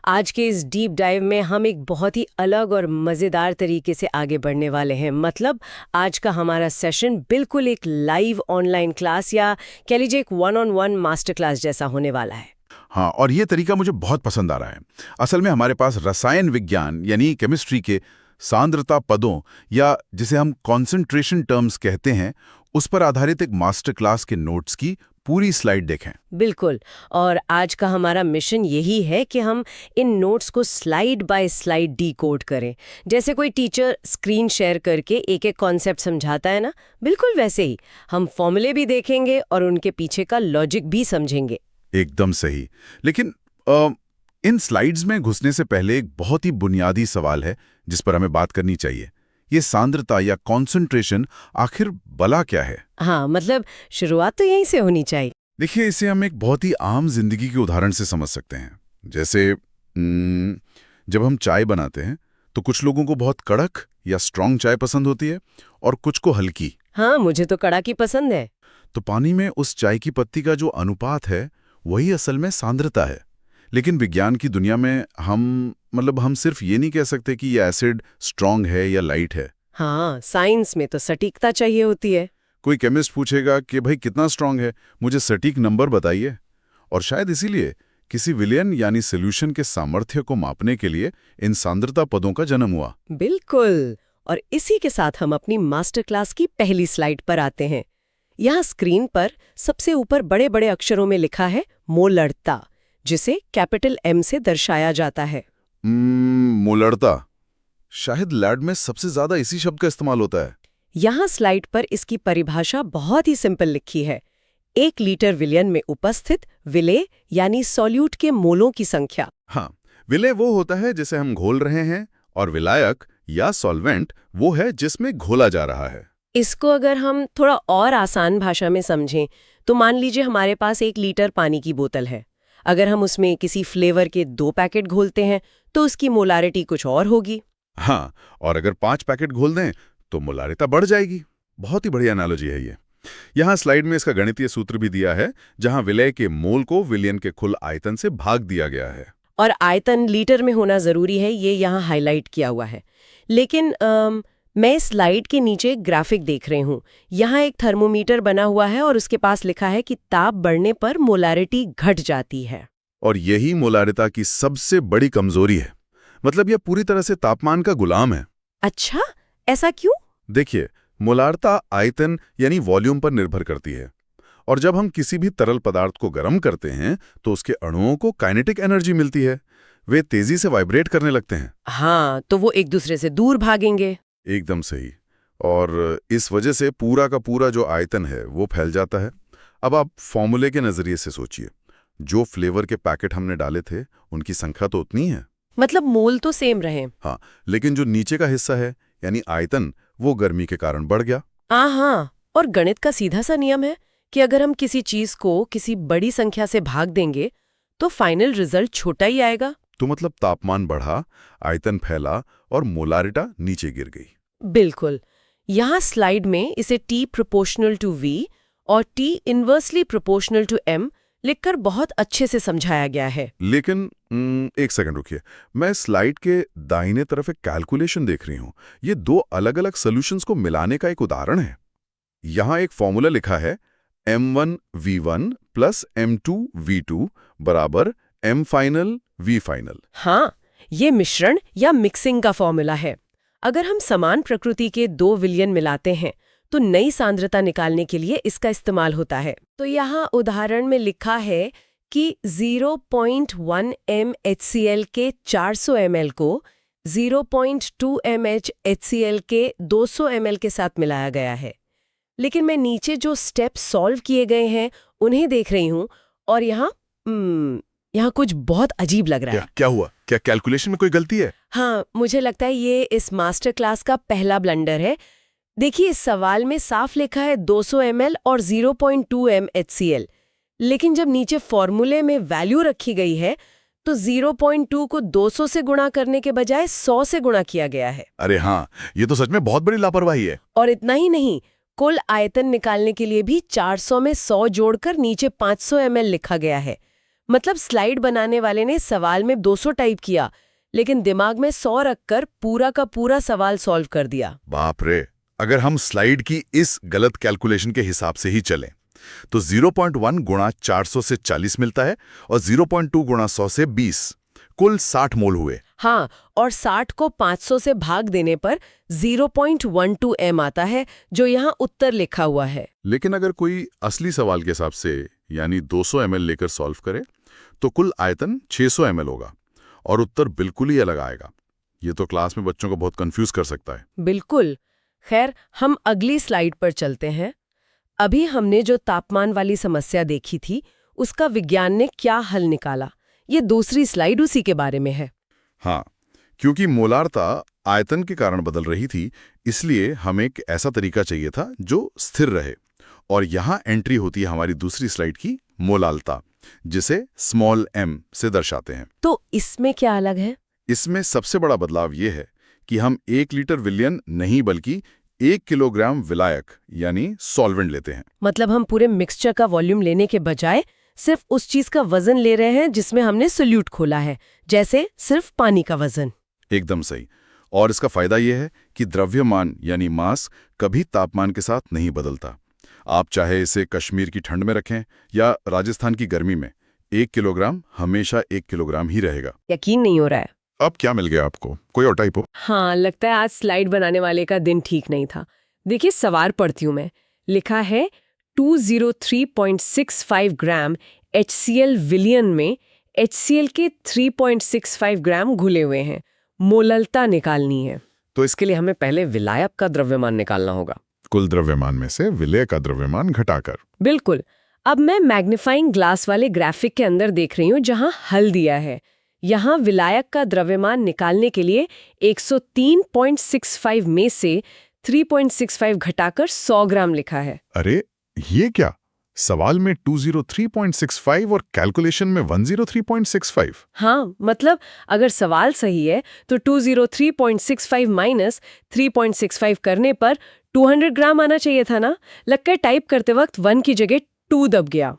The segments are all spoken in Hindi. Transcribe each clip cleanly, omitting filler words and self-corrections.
आज के इस डीप डाइव में हम एक बहुत ही अलग और मज़ेदार तरीके से आगे बढ़ने वाले हैं। मतलब आज का हमारा सेशन बिल्कुल एक लाइव ऑनलाइन क्लास या कह लीजिए एक one on one master class जैसा होने वाला है। हाँ, और ये तरीका मुझे बहुत पसंद आ रहा है। असल में हमारे पास रसायन विज्ञान यानी केमिस्ट्री के सांद्रता पदों या जिसे हम कॉन्सेंट्रेशन टर्म्स कहते हैं, उस पर आधारित एक मास्टर क्लास के नोट्स की पूरी स्लाइड देखें। बिल्कुल। और आज का हमारा मिशन यही है कि हम इन नोट्स को स्लाइड बाय स्लाइड डीकोड करें। जैसे कोई टीचर स्क्रीन शेयर करके एक एक कॉन्सेप्ट समझाता है ना, बिल्कुल वैसे ही हम फॉर्मूले भी देखेंगे और उनके पीछे का लॉजिक भी समझेंगे। एकदम सही। लेकिन इन स्लाइड्स में घुसने से पहले एक बहुत ही बुनियादी सवाल है जिस पर हमें बात करनी चाहिए। ये सांद्रता या कॉन्सेंट्रेशन आखिर भला क्या है? हाँ, मतलब शुरुआत तो यहीं से होनी चाहिए। देखिए, इसे हम एक बहुत ही आम जिंदगी के उदाहरण से समझ सकते हैं। जैसे जब हम चाय बनाते हैं तो कुछ लोगों को बहुत कड़क या स्ट्रांग चाय पसंद होती है और कुछ को हल्की। हाँ, मुझे तो कड़ाकी पसंद है। तो पानी में उस चाय की पत्ती का जो अनुपात है वही असल में सांद्रता है। लेकिन विज्ञान की दुनिया में हम सिर्फ ये नहीं कह सकते कि ये एसिड स्ट्रांग है या लाइट है। हाँ, साइंस में तो सटीकता चाहिए होती है। कोई केमिस्ट पूछेगा कि भाई कितना स्ट्रांग है, मुझे सटीक नंबर बताइए। और शायद इसीलिए किसी विलयन यानी सॉल्यूशन के सामर्थ्य को मापने के लिए इन सांद्रता पदों का जन्म हुआ। बिल्कुल। और इसी के साथ हम अपनी मास्टर क्लास की पहली स्लाइड पर आते हैं। यहाँ स्क्रीन पर सबसे ऊपर बड़े बड़े अक्षरों में लिखा है मोलरता, जिसे कैपिटल M से दर्शाया जाता है। मोलरता, शायद लैब में सबसे ज्यादा इसी शब्द का इस्तेमाल होता है। यहाँ स्लाइड पर इसकी परिभाषा बहुत ही सिंपल लिखी है। 1 लीटर विलयन में उपस्थित विलेय यानी सॉल्यूट के मोलों की संख्या। हाँ, विलेय वो होता है जिसे हम घोल रहे हैं और विलायक या सॉल्वेंट वो है जिसमें घोला जा रहा है। इसको अगर हम थोड़ा और आसान भाषा में समझें तो मान लीजिए हमारे पास 1 लीटर पानी की बोतल है। अगर हम उसमें किसी फ्लेवर के 2 पैकेट घोलते हैं तो उसकी मोलारिटी कुछ और होगी। हाँ, और अगर 5 पैकेट घोल दें तो मोलारिता बढ़ जाएगी। बहुत ही बढ़िया एनालॉजी है ये। यहाँ स्लाइड में इसका गणितीय सूत्र भी दिया है, जहाँ विलेय के मोल को विलयन के कुल आयतन से भाग दिया गया है। और आयतन लीटर में होना जरूरी है, ये यहाँ हाईलाइट किया हुआ है। लेकिन मैं स्लाइड के नीचे एक ग्राफिक देख रही हूँ। यहाँ एक थर्मोमीटर बना हुआ है और उसके पास लिखा है कि ताप बढ़ने पर मोलारिटी घट जाती है। और यही मोलारिता की सबसे बड़ी कमजोरी है। मतलब यह पूरी तरह से तापमान का गुलाम है। अच्छा, ऐसा क्यों? देखिए, मोलारिता आयतन यानी वॉल्यूम पर निर्भर करती है। और जब हम किसी भी तरल पदार्थ को गर्म करते हैं तो उसके अणुओं को काइनेटिक एनर्जी मिलती है। वे तेजी से वाइब्रेट करने लगते हैं। हाँ, तो वो एक दूसरे से दूर भागेंगे। एकदम सही। और इस वजह से पूरा का पूरा जो आयतन है वो फैल जाता है। अब आप फॉर्मूले के नजरिए से सोचिए, जो फ्लेवर के पैकेट हमने डाले थे उनकी संख्या तो उतनी है। मतलब मोल तो सेम रहे। हाँ, लेकिन जो नीचे का हिस्सा है यानी आयतन, वो गर्मी के कारण बढ़ गया। हाँ, और गणित का सीधा सा नियम है कि अगर हम किसी चीज को किसी बड़ी संख्या से भाग देंगे तो फाइनल रिजल्ट छोटा ही आएगा। तो मतलब तापमान बढ़ा, आयतन फैला और मोलारिटा नीचे गिर गई। बिल्कुल। यहाँ स्लाइड में इसे T प्रोपोर्शनल टू V और T inversely proportional to M लिखकर बहुत अच्छे से समझाया गया है। लेकिन एक सेकंड रुकिए, मैं स्लाइड के दाहिने तरफ एक कैलकुलेशन देख रही हूँ। ये 2 अलग अलग सॉल्यूशंस को मिलाने का एक उदाहरण है। यहाँ एक फॉर्मूला लिखा है M1V1 प्लस M2V2 बराबर M फाइनल V फाइनल। हाँ, ये मिश्रण या मिक्सिंग का फॉर्मूला है। अगर हम समान प्रकृति के 2 विलयन मिलाते हैं तो नई सांद्रता निकालने के लिए इसका इस्तेमाल होता है। तो यहाँ उदाहरण में लिखा है कि 0.1 mHCl के 400 ml को 0.2 mHCl के 200 ml के साथ मिलाया गया है। लेकिन मैं नीचे जो स्टेप सॉल्व किए गए हैं उन्हें देख रही हूँ और यहाँ कुछ बहुत अजीब लग रहा है। क्या हुआ? क्या कैलकुलेशन में कोई गलती है? हाँ, मुझे लगता है ये इस मास्टर क्लास का पहला ब्लंडर है। देखिए, इस सवाल में साफ लिखा है 200 ml और 0.2 mHCl, लेकिन जब नीचे फॉर्मूले में वैल्यू रखी गई है तो 0.2 को 200 से गुणा करने के बजाय 100 से गुणा किया गया है। अरे हाँ, ये तो सच में बहुत बड़ी लापरवाही है। और इतना ही नहीं, कुल आयतन निकालने के लिए भी 400 में 100 जोड़कर नीचे 500 ml लिखा गया है। मतलब स्लाइड बनाने वाले ने सवाल में 200 टाइप किया, लेकिन दिमाग में 100 रखकर पूरा का पूरा सवाल सॉल्व कर दिया। बाप रे, अगर हम स्लाइड की इस गलत कैलकुलेशन के हिसाब से ही चलें तो 0.1 गुणा 400 से 40 मिलता है और 0.2 गुणा 100 से 20, कुल 60 मोल हुए। हाँ, और 60 को 500 से भाग देने पर 0.12 m आता है, जो यहाँ उत्तर लिखा हुआ है। लेकिन अगर कोई असली सवाल के हिसाब से यानी 200 ml लेकर सॉल्व करे तो कुल आयतन 600 ml होगा और उत्तर बिल्कुल ही अलग आएगा। ये तो क्लास में बच्चों को बहुत कंफ्यूज कर सकता है। बिल्कुल। खैर, हम अगली स्लाइड पर चलते हैं। अभी हमने जो तापमान वाली समस्या देखी थी, उसका विज्ञान ने क्या हल निकाला, ये दूसरी स्लाइड उसी के बारे में है। हाँ, क्योंकि मोलारता आयतन के कारण बदल रही थी, इसलिए हमें एक ऐसा तरीका चाहिए था जो स्थिर रहे। और यहाँ एंट्री होती है हमारी दूसरी स्लाइड की मोलालता, जिसे स्मॉल m से दर्शाते हैं। तो इसमें क्या अलग है? इसमें सबसे बड़ा बदलाव ये है कि हम 1 लीटर विलयन नहीं बल्कि 1 किलोग्राम विलायक यानी सॉल्वेंट लेते हैं। मतलब हम पूरे मिक्सचर का वॉल्यूम लेने के बजाय सिर्फ उस चीज का वजन ले रहे हैं जिसमें हमने सोल्यूट खोला है, जैसे सिर्फ पानी का वजन। एकदम सही। और इसका फायदा यह है कि द्रव्यमान यानी मास कभी तापमान के साथ नहीं बदलता। आप चाहे इसे कश्मीर की ठंड में रखें या राजस्थान की गर्मी में, 1 किलोग्राम हमेशा 1 किलोग्राम ही रहेगा। यकीन नहीं हो रहा है। अब क्या मिल गया आपको? कोई और टाइप हो? हाँ, लगता है आज स्लाइड बनाने वाले का दिन ठीक नहीं था। देखिए, सवाल पढ़ती हूँ मैं। लिखा है 203.65 ग्राम HCl विलियन में HCl के 3.65 ग्राम घुले हुए हैं। मोललता निकालनी है, तो इसके लिए हमें पहले विलायक का द्रव्यमान निकालना होगा। कुल द्रव्यमान में से विलय का द्रव्यमान घटाकर। बिल्कुल। अब मैं मैग्नीफाइंग ग्लास वाले ग्राफिक के अंदर देख रही हूँ जहाँ हल दिया है। यहाँ विलायक का द्रव्यमान निकालने के लिए 103.65 में से 3.65 घटाकर 100 ग्राम लिखा है। अरे ये क्या, सवाल में 203.65 और कैलकुलेशन में 103.65। हाँ, मतलब अगर सवाल सही है तो 203.65 माइनस 3.65 करने पर 200 ग्राम आना चाहिए था ना। लगकर टाइप करते वक्त 1 की जगह 2 दब गया।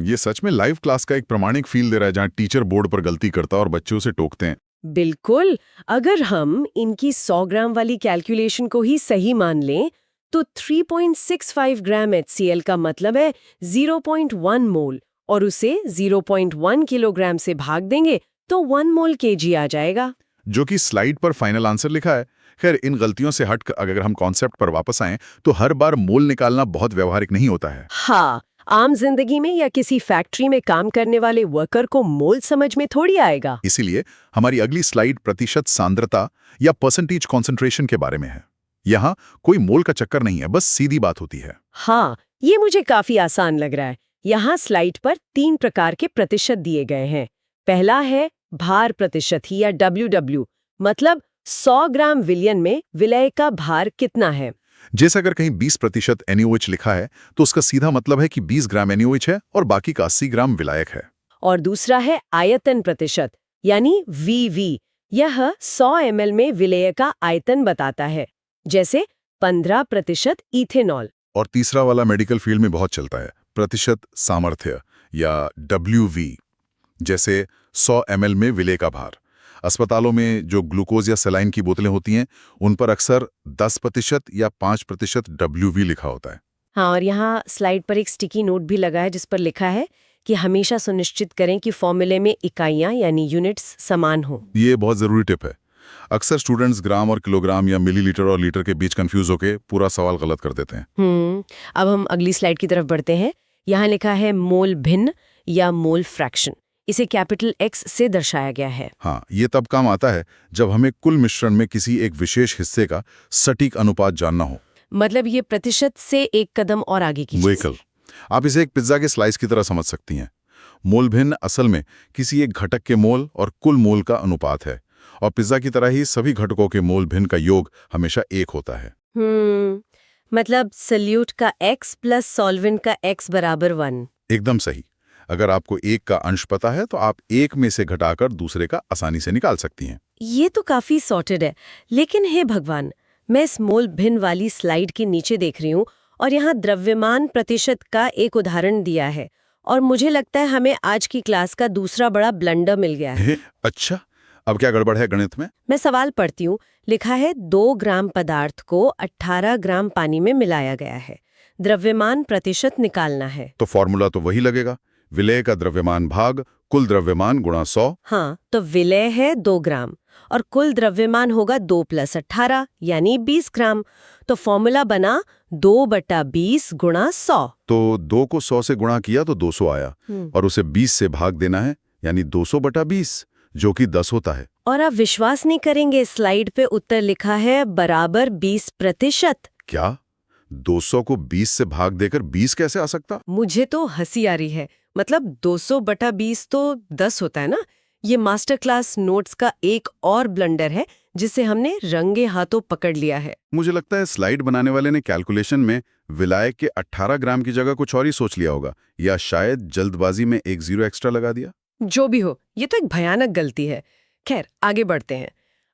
ये सच में लाइव क्लास का एक प्रमाणिक फील दे रहा है जहाँ टीचर बोर्ड पर गलती करता है और बच्चे उसे टोकते हैं। बिल्कुल। अगर हम इनकी 100 ग्राम वाली कैलकुलेशन को ही सही मान लें तो 3.65 ग्राम HCl का मतलब है 0.1 मोल, और उसे 0.1 किलोग्राम से भाग देंगे तो 1 मोल kg आ जाएगा, जो कि स्लाइड पर फाइनल आंसर लिखा है। खैर, इन गलतियों से हट अगर हम कॉन्सेप्ट पर वापस आएं तो हर बार मोल निकालना बहुत व्यवहारिक नहीं होता है। हाँ, आम जिंदगी में या किसी फैक्ट्री में काम करने वाले वर्कर को मोल समझ में थोड़ी आएगा। इसीलिए हमारी अगली स्लाइड प्रतिशत सांद्रता या परसेंटेज कॉन्सेंट्रेशन के बारे में है। यहाँ कोई मोल का चक्कर नहीं है, बस सीधी बात होती है। हाँ, ये मुझे काफी आसान लग रहा है। यहाँ स्लाइड पर 3 प्रकार के प्रतिशत दिए गए हैं। पहला है भार प्रतिशत या WW, मतलब 100 ग्राम विलयन में विलय का भार कितना है। जैसे अगर कहीं 20% NaOH लिखा है तो उसका सीधा मतलब है कि 20 ग्राम NaOH है और बाकी का 80 ग्राम विलायक है। और दूसरा है आयतन प्रतिशत यानी VV। यह 100 ml में विलय का आयतन बताता है, जैसे 15% इथेनॉल। और तीसरा वाला मेडिकल फील्ड में बहुत चलता है, प्रतिशत सामर्थ्य या WV, जैसे 100 ml में विलय का भार। अस्पतालों में जो ग्लूकोज या सलाइन की बोतलें होती हैं उन पर अक्सर 10% या 5% WV लिखा होता है। हाँ, और यहाँ स्लाइड पर एक स्टिकी नोट भी लगा है जिस पर लिखा है कि हमेशा सुनिश्चित करें कि फॉर्मूले में इकाइयाँ यानी यूनिट्स समान हो। ये बहुत जरूरी टिप है। अक्सर स्टूडेंट्स ग्राम और किलोग्राम या मिलीलीटर और लीटर के बीच कंफ्यूज होकर पूरा सवाल गलत कर देते हैं। अब हम अगली स्लाइड की तरफ बढ़ते हैं। यहाँ लिखा है मोल भिन्न या मोल फ्रैक्शन। इसे कैपिटल X से दर्शाया गया है। हाँ, ये तब काम आता है जब हमें कुल मिश्रण में किसी एक विशेष हिस्से का सटीक अनुपात जानना हो। मतलब ये प्रतिशत से एक कदम और आगे की चीज़। बिल्कुल। आप इसे एक पिज्जा के स्लाइस की तरह समझ सकती हैं। मोल भिन्न असल में किसी एक घटक के मोल और कुल मोल का अनुपात है, और पिज्जा की तरह ही सभी घटकों के मोल भिन्न का योग हमेशा 1 होता है। मतलब सल्यूट का X प्लस सॉल्वेंट का X बराबर 1। एकदम सही। अगर आपको 1 का अंश पता है तो आप 1 में से घटाकर दूसरे का आसानी से निकाल सकती हैं। ये तो काफी सॉर्टेड है। लेकिन हे भगवान, मैं इस मोल भिन्न वाली स्लाइड के नीचे देख रही हूँ और यहाँ द्रव्यमान प्रतिशत का एक उदाहरण दिया है, और मुझे लगता है हमें आज की क्लास का दूसरा बड़ा ब्लंडर मिल गया है। अच्छा, अब क्या गड़बड़ है गणित में? मैं सवाल पढ़ती हूँ। लिखा है 2 ग्राम पदार्थ को 18 ग्राम पानी में मिलाया गया है। द्रव्यमान प्रतिशत निकालना है। तो फॉर्मूला तो वही लगेगा, विलेय का द्रव्यमान भाग कुल द्रव्यमान गुणा 100। हाँ, तो विलेय है 2 ग्राम और कुल द्रव्यमान होगा 2 + 18 यानी 20 ग्राम। तो फॉर्मूला बना 2/20 गुणा 100। तो 2 को 100 से गुणा किया तो 200 आया और उसे 20 से भाग देना है, यानी 200/20 जो कि 10 होता है। और आप विश्वास नहीं करेंगे, स्लाइड पे उत्तर लिखा है बराबर 20%। क्या 200 को 20 से भाग देकर 20 कैसे आ सकता? मुझे तो हंसी आ रही है। मतलब 200/20 तो 10 होता है ना। ये मास्टर क्लास नोट्स का एक और ब्लंडर है जिसे हमने रंगे हाथों पकड़ लिया है। मुझे लगता है स्लाइड बनाने वाले ने कैलकुलेशन में विलायक के 18 ग्राम की जगह कुछ और ही सोच लिया होगा, या शायद जल्दबाजी में एक 0 एक्स्ट्रा लगा दिया। जो भी हो, ये तो एक भयानक गलती है। खैर, आगे बढ़ते हैं।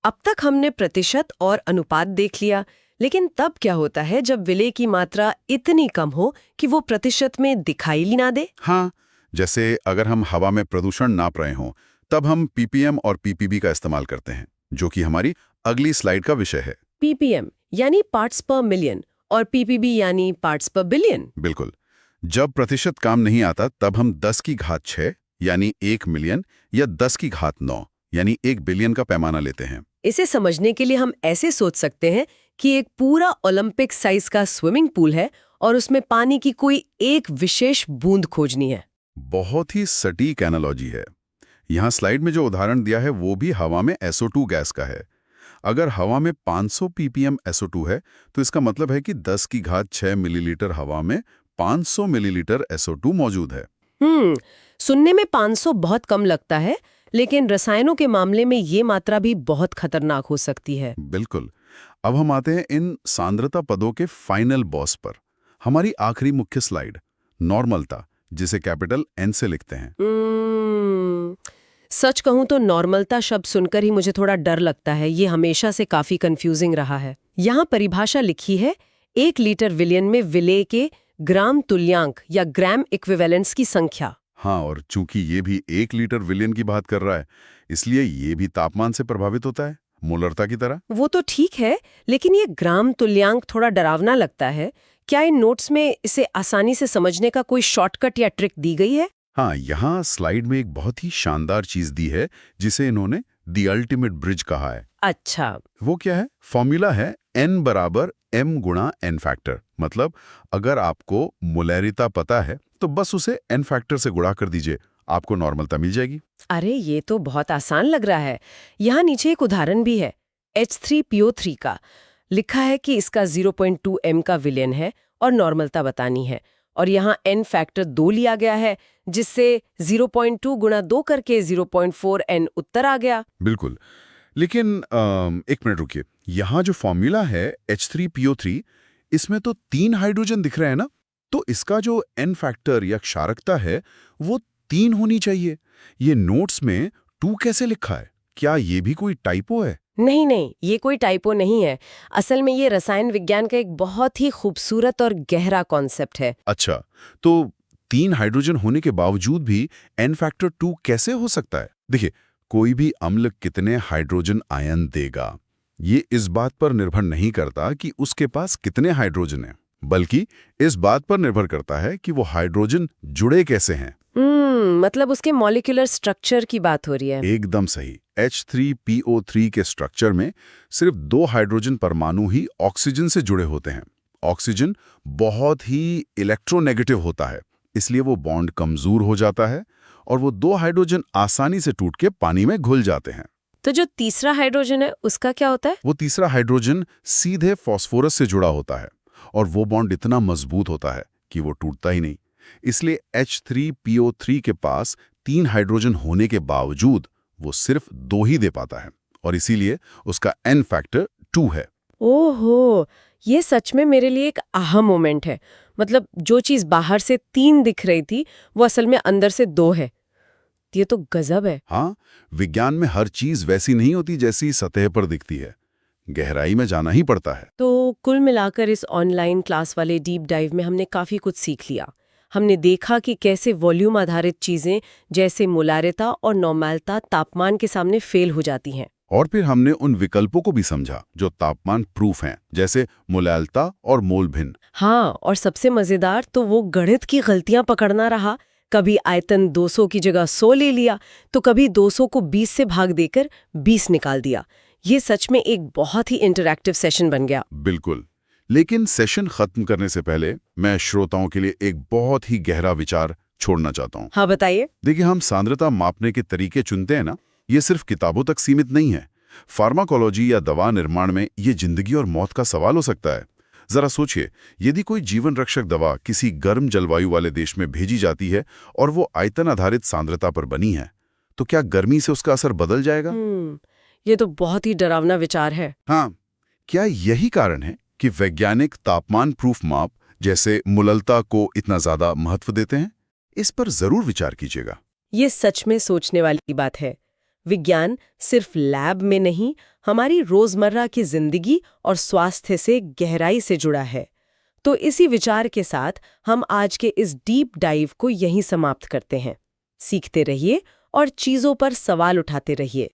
अब तक हमने प्रतिशत और अनुपात देख लिया, लेकिन तब क्या होता है जब विलेय की मात्रा इतनी कम हो कि वो प्रतिशत में दिखाई ही ना दे? हाँ, जैसे अगर हम हवा में प्रदूषण नाप रहे हों, तब हम पीपीएम और पीपीबी का इस्तेमाल करते हैं, जो कि हमारी अगली स्लाइड का विषय है। पीपीएम यानी पार्ट्स पर मिलियन और पीपीबी यानी पार्ट्स पर बिलियन। बिल्कुल। जब प्रतिशत काम नहीं आता तब हम 10 की घात 6 यानी 1 मिलियन या 10 की घात 9 यानी 1 बिलियन का पैमाना लेते हैं। इसे समझने के लिए हम ऐसे सोच सकते हैं कि एक पूरा ओलंपिक साइज का स्विमिंग पूल है और उसमें पानी की कोई एक विशेष बूंद खोजनी है। बहुत ही सटीक एनालॉजी है। यहाँ स्लाइड में जो उदाहरण दिया है वो भी हवा में SO2 गैस का है। अगर हवा में 500 ppm SO2 है तो इसका मतलब है कि 10 की घात 6 मिलीलीटर हवा में 500 मिलीलीटर SO2 मौजूद है। सुनने में 500 बहुत कम लगता है, लेकिन रसायनों के मामले में ये मात्रा भी बहुत खतरनाक हो सकती है। बिल्कुल। अब हम आते हैं इन सांद्रता पदों के फाइनल बॉस पर। हमारी आखिरी मुख्य स्लाइड, नॉर्मलता, जिसे कैपिटल N से लिखते हैं। सच कहूं तो नॉर्मलता शब्द सुनकर ही मुझे थोड़ा डर लगता है। ये हमेशा से काफी कंफ्यूजिंग रहा है। यहाँ परिभाषा लिखी है 1 लीटर विलयन में विलेय के ग्राम तुल्यांक या ग्राम इक्विवेलेंस की संख्या। हाँ, और चूंकि ये भी 1 लीटर विलियन की बात कर रहा है, इसलिए ये भी तापमान से प्रभावित होता है, मोलरता की तरह। वो तो ठीक है, लेकिन ये ग्राम तुल्यांक थोड़ा डरावना लगता है। क्या इन नोट्स में इसे आसानी से समझने का कोई शॉर्टकट या ट्रिक दी गई है? हाँ, यहाँ स्लाइड में एक बहुत ही शानदार चीज दी है जिसे इन्होंने दी अल्टीमेट ब्रिज कहा है। अच्छा। वो क्या है? फॉर्मूला है N बराबर M गुणा N फैक्टर। मतलब अगर आपको मोलैरिता पता है तो बस उसे N फैक्टर से गुणा कर दीजिए, आपको नॉर्मलता मिल जाएगी। अरे, ये तो बहुत आसान लग रहा है। यहाँ नीचे एक उदाहरण भी है H3PO3 का। लिखा है कि इसका 0.2 m का विलयन है और नॉर्मलता बतानी है, और यहाँ N फैक्टर 2 लिया गया है, जिससे 0.2 गुणा 2 करके 0.4 N उत्तर आ गया। बिल्कुल। लेकिन एक मिनट रुकिए, यहाँ जो फॉर्मूला है H3PO3, इसमें तो 3 हाइड्रोजन दिख रहे हैं ना, तो इसका जो N फैक्टर या क्षारकता है वो 3 होनी चाहिए। ये नोट्स में 2 कैसे लिखा है? क्या ये भी कोई टाइपो है? नहीं, ये कोई टाइपो नहीं है। असल में ये रसायन विज्ञान का एक बहुत ही खूबसूरत और गहरा कॉन्सेप्ट है। अच्छा, तो 3 हाइड्रोजन होने के बावजूद भी N फैक्टर 2 कैसे हो सकता है? देखिए, कोई भी अम्ल कितने हाइड्रोजन आयन देगा, ये इस बात पर निर्भर नहीं करता कि उसके पास कितने हाइड्रोजन हैं, बल्कि इस बात पर निर्भर करता है कि वो हाइड्रोजन जुड़े कैसे हैं। मतलब उसके मॉलिक्यूलर स्ट्रक्चर की बात हो रही है। एकदम सही। H3PO3 के स्ट्रक्चर में सिर्फ 2 हाइड्रोजन परमाणु ही ऑक्सीजन से जुड़े होते हैं। ऑक्सीजन बहुत ही इलेक्ट्रोनेगेटिव होता है, इसलिए वो बॉन्ड कमजोर हो जाता है और वो 2 हाइड्रोजन आसानी से टूट के पानी में घुल जाते हैं। तो जो तीसरा हाइड्रोजन है उसका क्या होता है? वो तीसरा हाइड्रोजन सीधे फास्फोरस से जुड़ा होता है और वो बॉन्ड इतना मजबूत होता है कि वो टूटता ही नहीं। इसलिए H3PO3 के पास 3 हाइड्रोजन होने के बावजूद वो सिर्फ 2 ही दे पाता है और इसीलिए उसका N फैक्टर 2 है। ओहो, ये सच में मेरे लिए एक आहा मोमेंट है। मतलब जो चीज बाहर से 3 दिख रही थी वो असल में अंदर से 2 है। ये तो गजब है। हाँ, विज्ञान में हर चीज वैसी नहीं होती जैसी सतह पर दिखती है, गहराई में जाना ही पड़ता है। तो कुल मिलाकर इस ऑनलाइन क्लास वाले डीप डाइव में हमने काफी कुछ सीख लिया। हमने देखा कि कैसे वॉल्यूम आधारित चीजें जैसे मोलारिता और नॉर्मलता तापमान के सामने फेल हो जाती हैं। और फिर हमने उन विकल्पों को भी समझा जो तापमान प्रूफ हैं, जैसे मोलालिता और मोल भिन्न। हाँ, और सबसे मजेदार तो वो गणित की गलतियां पकड़ना रहा। कभी आयतन 200 की जगह 100 ले लिया, तो कभी 200 को 20 से भाग देकर 20 निकाल दिया। ये सच में एक बहुत ही इंटरैक्टिव सेशन बन गया। बिल्कुल। लेकिन सेशन खत्म करने से पहले मैं श्रोताओं के लिए एक बहुत ही गहरा विचार छोड़ना चाहता हूँ। हाँ, बताइए। देखिए, हम सांद्रता मापने के तरीके चुनते हैं ना, ये सिर्फ किताबों तक सीमित नहीं है। फार्माकोलॉजी या दवा निर्माण में ये जिंदगी और मौत का सवाल हो सकता है। जरा सोचिए, यदि कोई जीवन रक्षक दवा किसी गर्म जलवायु वाले देश में भेजी जाती है और वो आयतन आधारित सांद्रता पर बनी है, तो क्या गर्मी से उसका असर बदल जाएगा? ये तो बहुत ही डरावना विचार है। हाँ, क्या यही कारण है कि वैज्ञानिक तापमान प्रूफ माप जैसे मुललता को इतना ज्यादा महत्व देते हैं? इस पर जरूर विचार कीजिएगा। ये सच में सोचने वाली बात है। विज्ञान सिर्फ लैब में नहीं, हमारी रोजमर्रा की जिंदगी और स्वास्थ्य से गहराई से जुड़ा है। तो इसी विचार के साथ हम आज के इस डीप डाइव को यहीं समाप्त करते हैं। सीखते रहिए और चीजों पर सवाल उठाते रहिए।